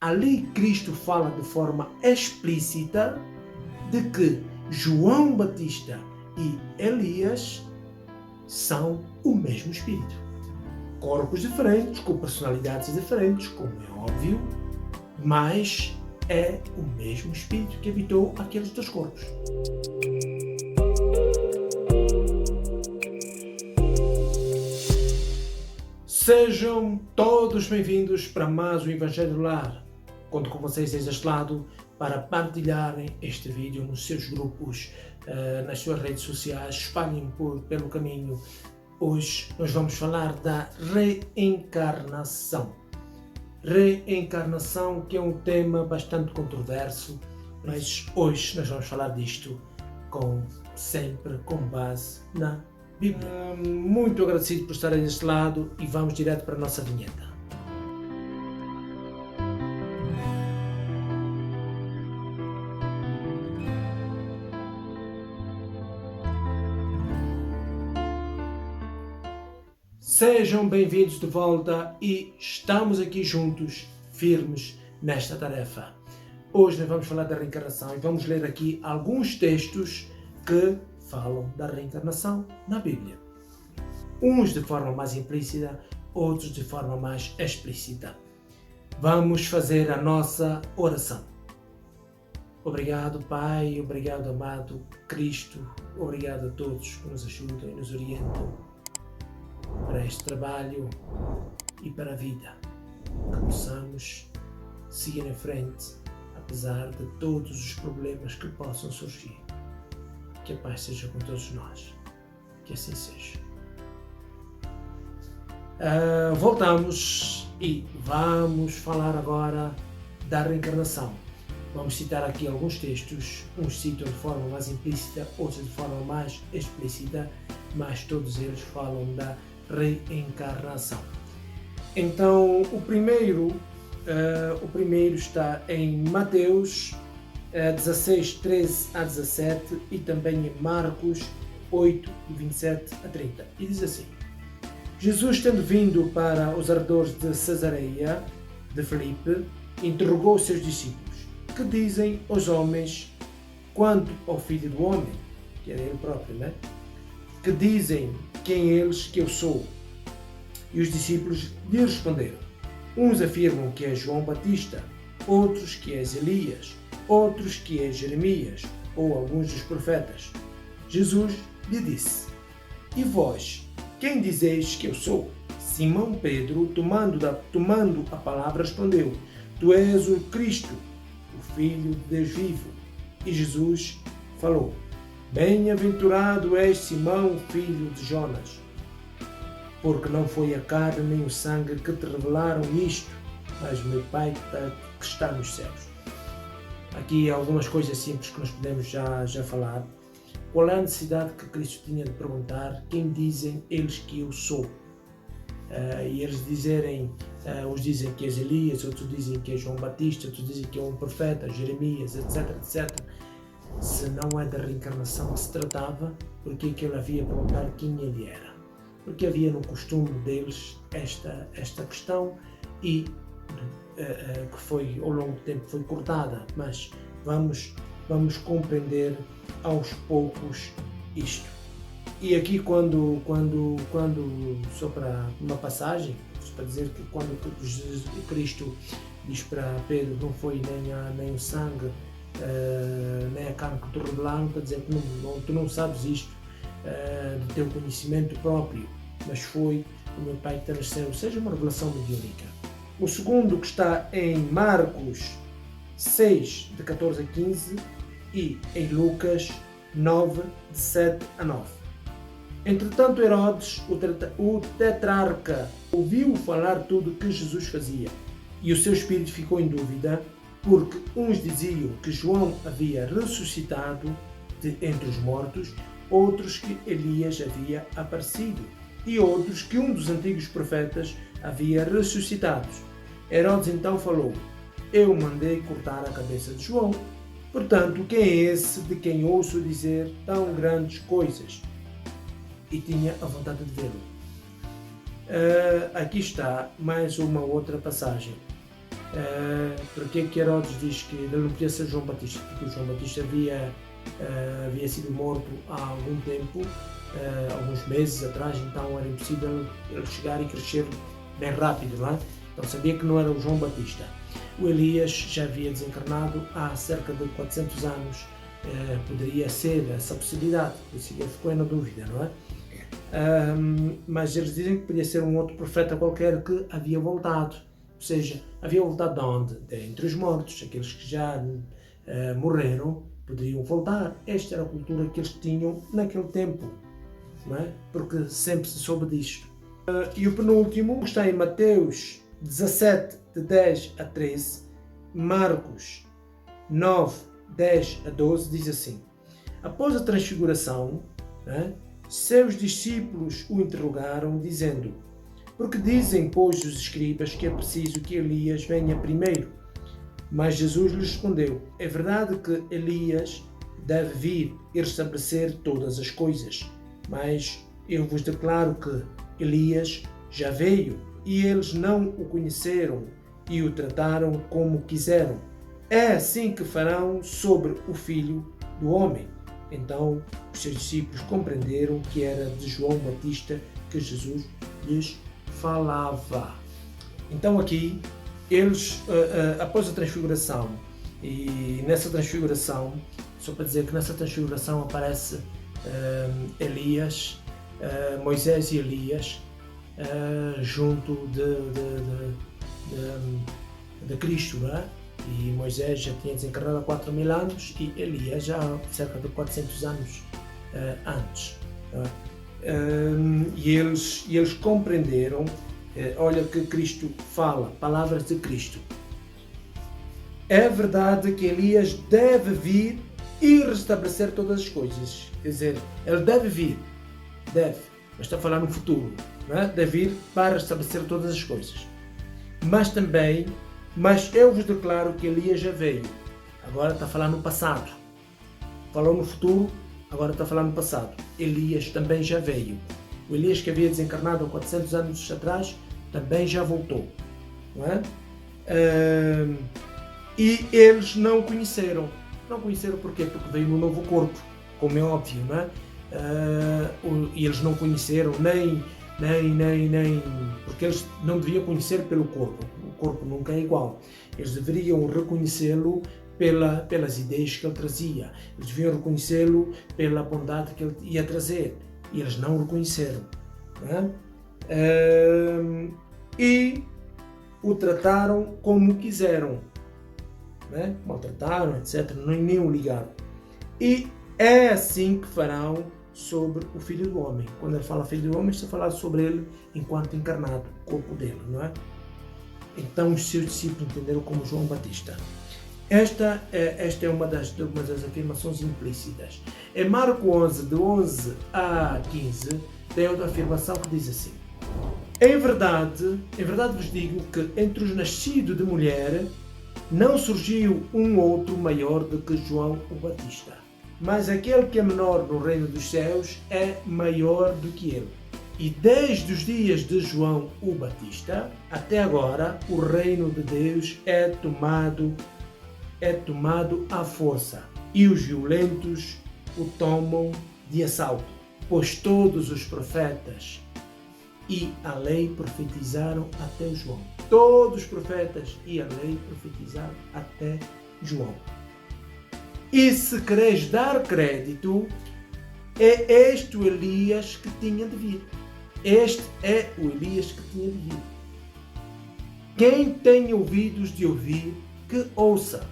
ali Cristo fala de forma explícita de que João Batista e Elias são o mesmo Espírito. Corpos diferentes, com personalidades diferentes, como é óbvio, mas é o mesmo Espírito que habitou aqueles dois corpos. Sejam todos bem-vindos para mais um Evangelho do Lar. Conto com vocês deste lado para partilharem este vídeo nos seus grupos, nas suas redes sociais, espalhem pelo caminho. Hoje nós vamos falar da reencarnação. Reencarnação, que é um tema bastante controverso, mas hoje nós vamos falar disto sempre com base na Bíblia. Muito agradecido por estarem deste lado e vamos direto para a nossa vinheta. Sejam bem-vindos de volta e estamos aqui juntos, firmes nesta tarefa. Hoje nós vamos falar da reencarnação e vamos ler aqui alguns textos que falam da reencarnação na Bíblia. Uns de forma mais implícita, outros de forma mais explícita. Vamos fazer a nossa oração. Obrigado, Pai, obrigado, amado Cristo, obrigado a todos que nos ajudam e nos orientam para este trabalho e para a vida, que possamos seguir em frente, apesar de todos os problemas que possam surgir. Que a paz seja com todos nós, que assim seja. Voltamos e vamos falar agora da reencarnação. Vamos citar aqui alguns textos, uns citam de forma mais implícita, outros de forma mais explícita, mas todos eles falam da reencarnação. Então, o primeiro está em Mateus 16, 13 a 17 e também em Marcos 8, 27 a 30. E diz assim: Jesus, tendo vindo para os arredores de Cesareia de Filipe, interrogou os seus discípulos: que dizem os homens quanto ao Filho do Homem? Que era ele próprio, né? Que dizem quem eles que eu sou? E os discípulos lhe responderam: uns afirmam que é João Batista, outros que és Elias, outros que é Jeremias, ou alguns dos profetas. Jesus lhe disse: e vós, quem dizeis que eu sou? Simão Pedro, tomando a palavra, respondeu: tu és o Cristo, o Filho de Deus vivo. E Jesus falou: bem-aventurado és Simão, filho de Jonas, porque não foi a carne nem o sangue que te revelaram isto, mas o meu Pai que está nos céus. Aqui algumas coisas simples que nós podemos já falar. Qual é a necessidade que Cristo tinha de perguntar quem dizem eles que eu sou? E eles uns dizem que és Elias, outros dizem que é João Batista, outros dizem que é um profeta, Jeremias, etc, etc. Se não é da reencarnação que se tratava, porque que ele havia perguntar quem ele era? Porque havia no costume deles esta questão e que foi ao longo do tempo foi cortada, mas vamos compreender aos poucos isto. E aqui quando só para uma passagem, para dizer que quando Cristo diz para Pedro: não foi nem o sangue, nem a carne que te revelaram, para dizer que tu não sabes isto do teu conhecimento próprio, mas foi o meu Pai que está nos céus, ou seja, uma revelação mediúnica. O segundo, que está em Marcos 6, de 14 a 15 e em Lucas 9, de 7 a 9. Entretanto, Herodes, o tetrarca, ouviu falar tudo o que Jesus fazia, e o seu espírito ficou em dúvida, porque uns diziam que João havia ressuscitado entre os mortos, outros que Elias havia aparecido, e outros que um dos antigos profetas havia ressuscitado. Herodes então falou: eu mandei cortar a cabeça de João, portanto, quem é esse de quem ouço dizer tão grandes coisas? E tinha a vontade de vê-lo. Aqui está mais uma outra passagem. Porque que Herodes diz que ele não podia ser João Batista? Porque João Batista havia sido morto há algum tempo, alguns meses atrás, então era impossível ele chegar e crescer bem rápido, não é? Então sabia que não era o João Batista. O Elias já havia desencarnado há cerca de 400 anos, poderia ser essa possibilidade, por isso ele ficou na dúvida, não é? Mas eles dizem que podia ser um outro profeta qualquer que havia voltado, ou seja, havia voltado de onde? Entre os mortos, aqueles que já morreram poderiam voltar. Esta era a cultura que eles tinham naquele tempo, não é? Porque sempre se soube disto. E o penúltimo está em Mateus 17, de 10 a 13, Marcos 9, 10 a 12, diz assim: após a transfiguração, seus discípulos o interrogaram, dizendo: porque dizem, pois, os escribas que é preciso que Elias venha primeiro? Mas Jesus lhes respondeu: é verdade que Elias deve vir e restabelecer todas as coisas, mas eu vos declaro que Elias já veio e eles não o conheceram e o trataram como quiseram. É assim que farão sobre o Filho do Homem. Então os seus discípulos compreenderam que era de João Batista que Jesus lhes falava. Então aqui, eles, após a transfiguração, e nessa transfiguração, só para dizer que nessa transfiguração aparece Elias, Moisés e Elias, junto de Cristo, não é? E Moisés já tinha desencarnado há 4.000 anos e Elias já há cerca de 400 anos antes. E eles compreenderam, olha que Cristo fala, palavras de Cristo. É verdade que Elias deve vir e restabelecer todas as coisas. Quer dizer, ele deve vir, mas está a falar no futuro, não é? Deve vir para restabelecer todas as coisas. Mas eu vos declaro que Elias já veio. Agora está a falar no passado. Falou no futuro, agora está a falar no passado. Elias também já veio. O Elias que havia desencarnado há 400 anos atrás também já voltou, não é? E eles não o conheceram. Não conheceram porquê? Porque veio no novo corpo, como é óbvio, não é? E eles não conheceram nem porque eles não deviam conhecer pelo corpo. O corpo nunca é igual. Eles deveriam reconhecê-lo pelas ideias que ele trazia. Eles deviam reconhecê-lo pela bondade que ele ia trazer. E eles não o reconheceram, não é? E o trataram como quiseram, não é? Maltrataram, etc. Nem o ligaram. E é assim que farão sobre o Filho do Homem. Quando ele fala Filho do Homem, está a falar sobre ele enquanto encarnado, o corpo dele, não é? Então os seus discípulos entenderam como João Batista. Esta é uma das afirmações implícitas. Em Marcos 11, de 11 a 15, tem outra afirmação que diz assim: em verdade vos digo que entre os nascidos de mulher não surgiu um outro maior do que João o Batista. Mas aquele que é menor no reino dos céus é maior do que ele. E desde os dias de João o Batista até agora o reino de Deus é tomado à força, e os violentos o tomam de assalto. Pois todos os profetas e a lei profetizaram até João. Todos os profetas e a lei profetizaram até João. E se queres dar crédito, é este o Elias que tinha de vir. Este é o Elias que tinha de vir. Quem tem ouvidos de ouvir, que ouça.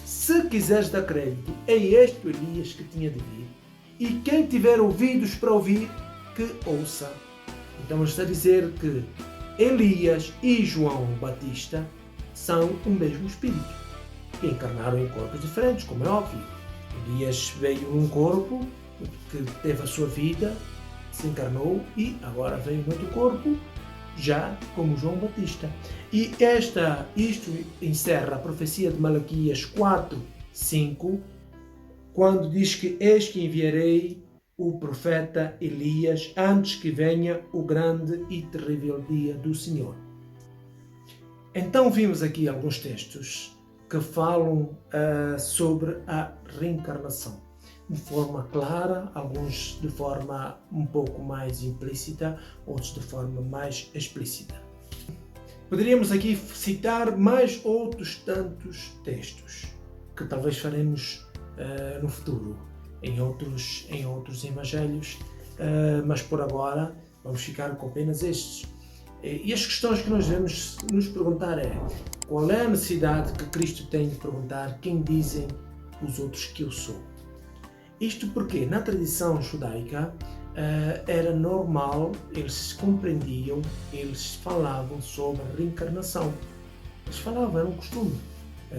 Se quiseres dar crédito, é este o Elias que tinha de vir. E quem tiver ouvidos para ouvir, que ouça. Então está a dizer que Elias e João Batista são o mesmo Espírito, que encarnaram em corpos diferentes, como é óbvio. Elias veio num corpo que teve a sua vida, se encarnou e agora veio no outro corpo, já como João Batista. E isto encerra a profecia de Malaquias 4, 5, quando diz que eis que enviarei o profeta Elias antes que venha o grande e terrível dia do Senhor. Então vimos aqui alguns textos que falam sobre a reencarnação, de forma clara, alguns de forma um pouco mais implícita, outros de forma mais explícita. Poderíamos aqui citar mais outros tantos textos, que talvez faremos no futuro, em outros evangelhos, mas por agora vamos ficar com apenas estes. E as questões que nós devemos nos perguntar é: qual é a necessidade que Cristo tem de perguntar quem dizem os outros que eu sou? Isto porque na tradição judaica era normal, eles compreendiam, eles falavam sobre a reencarnação. Eles falavam, era um costume,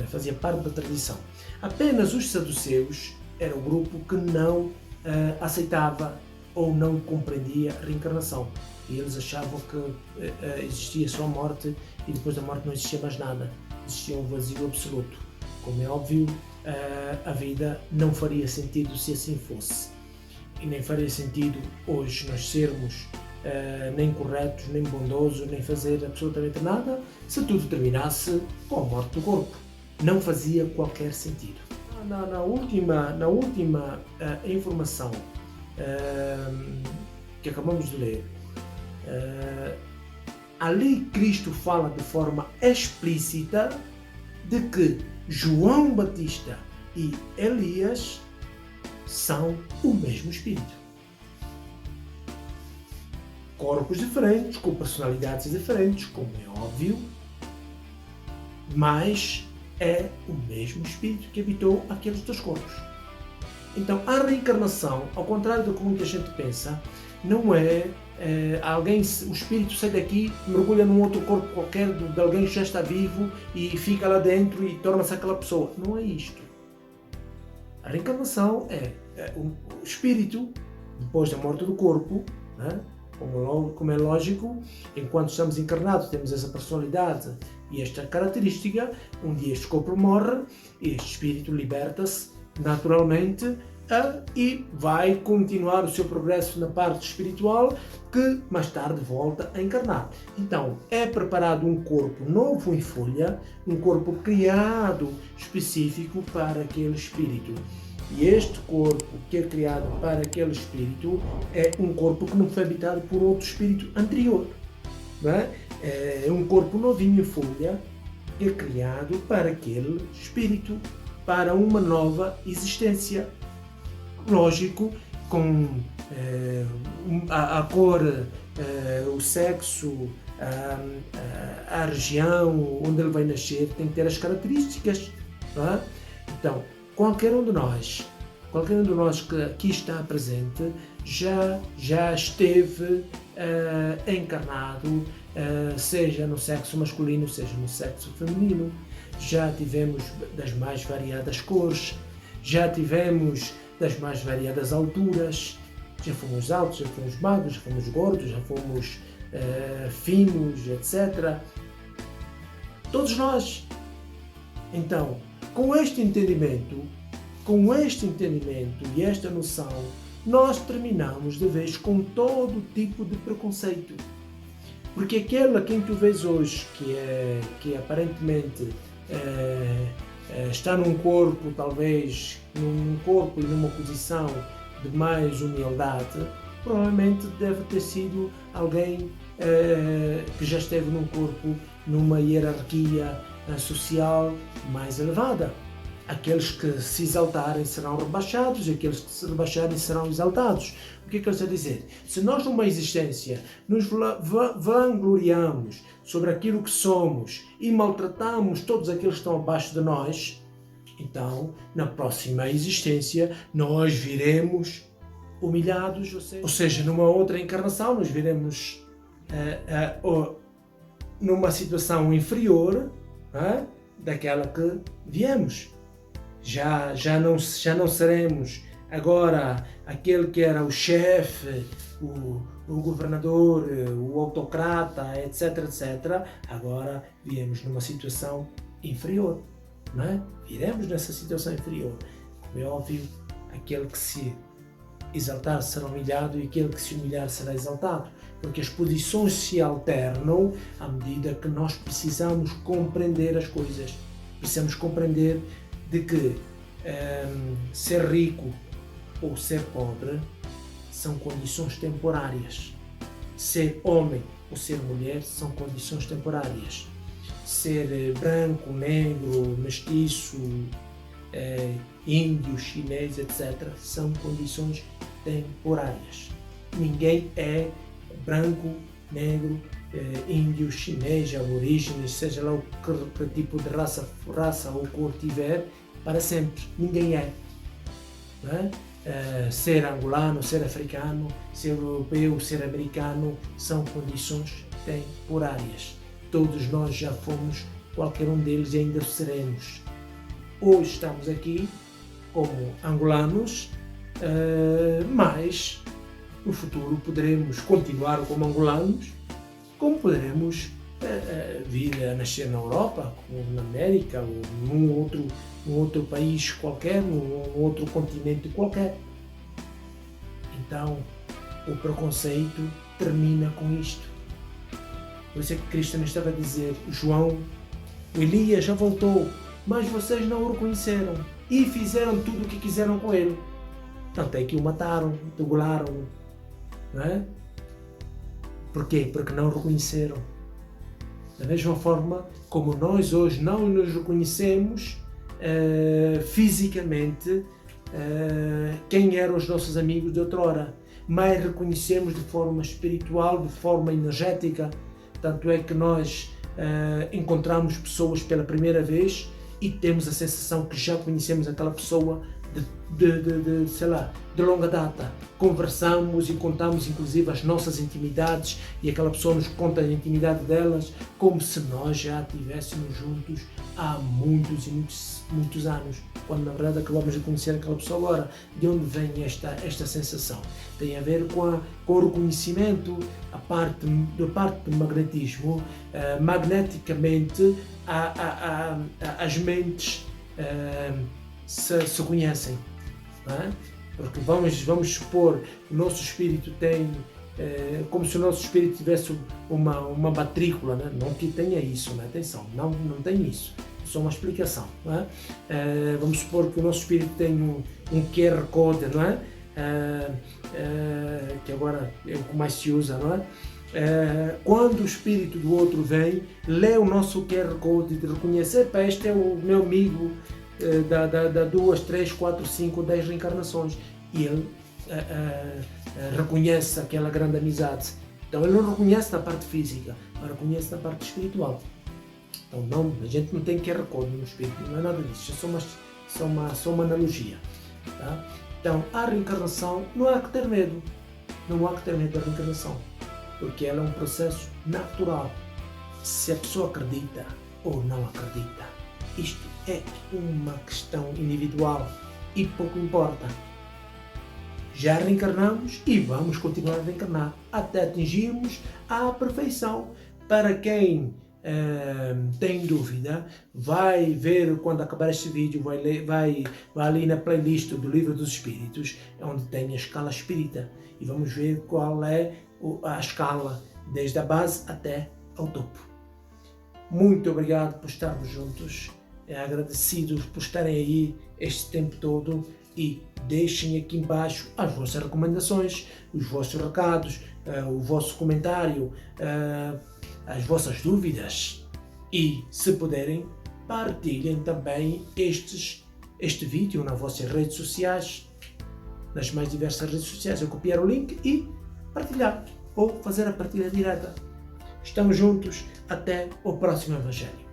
fazia parte da tradição. Apenas os saduceus era o grupo que não aceitava ou não compreendia a reencarnação. E eles achavam que existia só a morte e depois da morte não existia mais nada. Existia um vazio absoluto. Como é óbvio, a vida não faria sentido se assim fosse. E nem faria sentido hoje nós sermos nem corretos, nem bondosos, nem fazer absolutamente nada se tudo terminasse com a morte do corpo. Não fazia qualquer sentido. Na última informação que acabamos de ler, ali Cristo fala de forma explícita de que João Batista e Elias são o mesmo Espírito. Corpos diferentes, com personalidades diferentes, como é óbvio, mas é o mesmo Espírito que habitou aqueles dois corpos. Então, a reencarnação, ao contrário do que muita gente pensa, não é o espírito sai daqui, mergulha num outro corpo qualquer de alguém que já está vivo e fica lá dentro e torna-se aquela pessoa. Não é isto. A reencarnação é o espírito, depois da morte do corpo, né? Como é lógico, enquanto estamos encarnados temos essa personalidade e esta característica. Um dia este corpo morre e este espírito liberta-se naturalmente e vai continuar o seu progresso na parte espiritual, que mais tarde volta a encarnar. Então, é preparado um corpo novo em folha, um corpo criado específico para aquele espírito. E este corpo que é criado para aquele espírito é um corpo que não foi habitado por outro espírito anterior. Não é? É um corpo novinho em folha que é criado para aquele espírito, para uma nova existência. Lógico, com a cor, o sexo, a região onde ele vai nascer, tem que ter as características. Não é? Então, qualquer um de nós que aqui está presente já esteve encarnado, seja no sexo masculino, seja no sexo feminino. Já tivemos das mais variadas cores, já tivemos das mais variadas alturas, já fomos altos, já fomos magros, já fomos gordos, já fomos finos, etc. Todos nós. Então, com este entendimento e esta noção, nós terminamos de vez com todo tipo de preconceito. Porque aquele a quem tu vês hoje, que aparentemente está num corpo, talvez num corpo e numa posição de mais humildade, provavelmente deve ter sido alguém que já esteve num corpo, numa hierarquia social mais elevada. Aqueles que se exaltarem serão rebaixados, e aqueles que se rebaixarem serão exaltados. O que é que ele está a dizer? Se nós numa existência nos vangloriamos sobre aquilo que somos e maltratamos todos aqueles que estão abaixo de nós, então, na próxima existência, nós viremos humilhados, ou seja, numa outra encarnação, nós viremos numa situação inferior daquela que viemos. Já não seremos agora aquele que era o chefe, o governador, o autocrata, etc, etc. Agora viemos numa situação inferior, não é? Viremos nessa situação inferior. Como é óbvio, aquele que se exaltar será humilhado e aquele que se humilhar será exaltado. Porque as posições se alternam à medida que nós precisamos compreender as coisas. Precisamos compreender de que ser rico ou ser pobre são condições temporárias. Ser homem ou ser mulher são condições temporárias. Ser branco, negro, mestiço, índio, chinês, etc. são condições temporárias. Ninguém é branco, negro, índio, chinês, aborígenes, seja lá o que tipo de raça ou cor tiver, para sempre. Ninguém é. Não é? Ser angolano, ser africano, ser europeu, ser americano, são condições temporárias. Todos nós já fomos qualquer um deles e ainda seremos. Hoje estamos aqui como angolanos, mas no futuro poderemos continuar como angolanos, como poderemos vir a nascer na Europa, ou na América, ou num outro país qualquer, num outro continente qualquer. Então, o preconceito termina com isto. Por isso é que Cristo também estava a dizer, João, o Elias já voltou, mas vocês não o reconheceram e fizeram tudo o que quiseram com ele. Tanto é que o mataram, degolaram, não é? Por quê? Porque não o reconheceram. Da mesma forma como nós hoje não nos reconhecemos fisicamente quem eram os nossos amigos de outrora, mas reconhecemos de forma espiritual, de forma energética. Tanto é que nós encontramos pessoas pela primeira vez e temos a sensação que já conhecemos aquela pessoa de longa data. Conversamos e contamos inclusive as nossas intimidades e aquela pessoa nos conta a intimidade delas como se nós já estivéssemos juntos há muitos e muitos anos, quando na verdade acabamos de conhecer aquela pessoa agora. De onde vem esta sensação? Tem a ver com o reconhecimento, da parte do magnetismo. Magneticamente as mentes se conhecem, não é? Porque vamos supor que o nosso espírito tem, como se o nosso espírito tivesse uma matrícula, né? Não que tenha isso, né? Atenção, não tem isso, é só uma explicação, não é? Vamos supor que o nosso espírito tem um QR Code, não é? Que agora é o que mais se usa, não é? Quando o espírito do outro vem, lê o nosso QR Code de reconhecer, este é o meu amigo da 2, 3, 4, 5, 10 reencarnações, e ele reconhece aquela grande amizade. Então ele não reconhece na parte física, mas reconhece na parte espiritual. Então a gente não tem QR Code no espírito, não é nada disso, é só uma analogia, tá? Então a reencarnação, não há que ter medo, da reencarnação, porque ela é um processo natural, se a pessoa acredita ou não acredita. Isto é uma questão individual e pouco importa. Já reencarnamos e vamos continuar a reencarnar até atingirmos a perfeição. Para quem tem dúvida, vai ver quando acabar este vídeo, vai ali na playlist do Livro dos Espíritos, onde tem a escala espírita, e vamos ver qual é a escala, desde a base até ao topo. Muito obrigado por estarmos juntos. Agradecidos por estarem aí este tempo todo, e deixem aqui embaixo as vossas recomendações, os vossos recados, o vosso comentário, as vossas dúvidas, e se puderem partilhem também este vídeo nas vossas redes sociais, nas mais diversas redes sociais. Eu copiar o link e partilhar, ou fazer a partilha direta. Estamos juntos, até o próximo Evangelho.